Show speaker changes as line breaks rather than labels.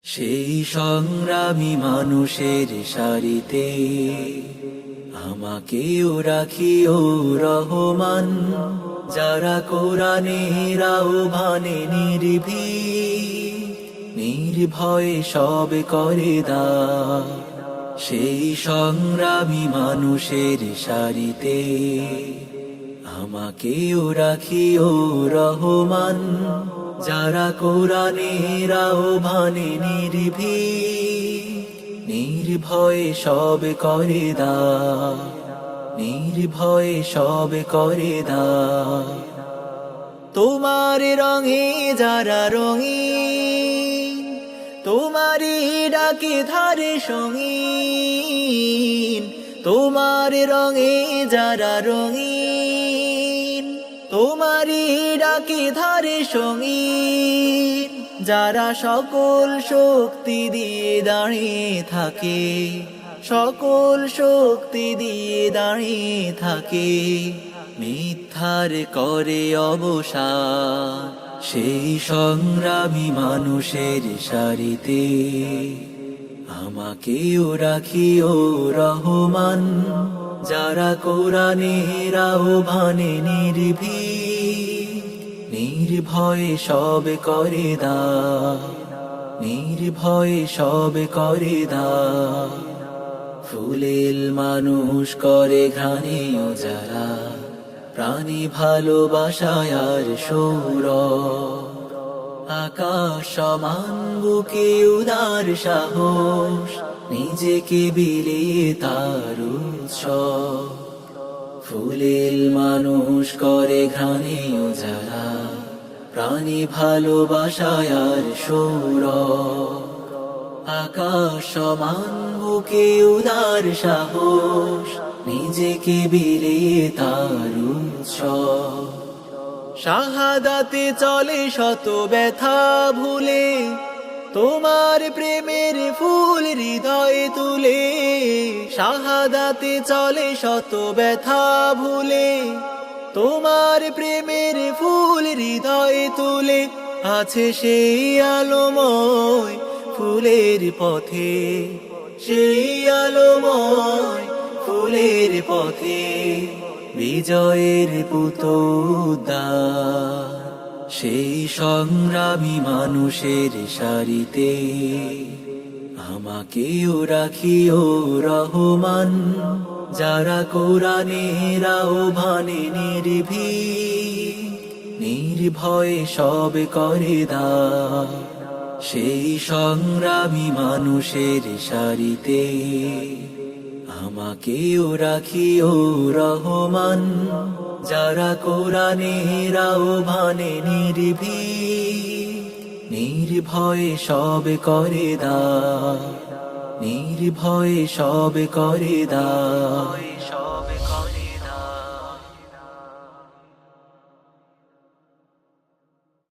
সেই সংগ্রামী মানুষের সারিতে আমাকেও রাখিও রহমান, যারা কোরআনের আহ্বানে নির্ভয়ে সব করে দান। সেই সংগ্রামী মানুষের সারিতে আমাকেও রাখিও রহমান, যারা কোরআনের আহ্বানে নির্ভয়ে সব করে দান, নির্ভয়ে সব করে দান। তোমার রঙে যারা রঙিন, তোমারই ডাকে ধারে সঙ্গীন। তোমার রঙে যারা রঙিন, তোমারই ডাকে ধারে সঙ্গীন। যারা সকল শক্তি দিয়ে দাঁড়িয়ে থাকে, সকল শক্তি দিয়ে দাঁড়িয়ে থাকে, মিথ্যার করে অবসান। সেই সংগ্রামী মানুষের সারিতে আমাকেও রাখিও রহমান, যারা কোরআনের আহ্বানে নির্ভয়ে সব করে দান, নির্ভয়ে সব করে দান। ফুলেল মানুষ করে ঘ্রাণেও যারা, প্রাণী ভালোবাসায় আর সৌরভ। আকাশ সমান বুকে উদার সাহস, নিজেকে বিলিয়ে তার উৎসব। ফুলেল মানুষ করে ঘ্রাণেও যারা, প্রাণী ভালোবাসায় আর সৌরভ। আকাশ সমান বুকে উদার সাহস, নিজেকে বিলিয়ে তার উৎসব। শাহাদাতে চলে শত ব্যথা ভুলে, তোমার প্রেমের ফুল হৃদয়ে তুলে। শাহাদাতে চলে শত ব্যথা ভুলে, তোমার প্রেমের ফুল হৃদয়ে তুলে। আছে সেই আলোময় ফুলের পথে, সেই আলোময় ফুলের পথে, বিজয়ের পুতোদ্দার। সেই সংগ্রামী মানুষের সারিতে আমাকেও রাখিও রহমান, যারা কোরআনের আহ্বানে নির্ভয়ে সব করে দান। সেই সংগ্রামী মানুষের সারিতে আমাকেও রাখিও রহমান, যারা কোরআনের আহ্বানে নির্ভয়ে সব করে দান, নির্ভয়ে সব করে দান।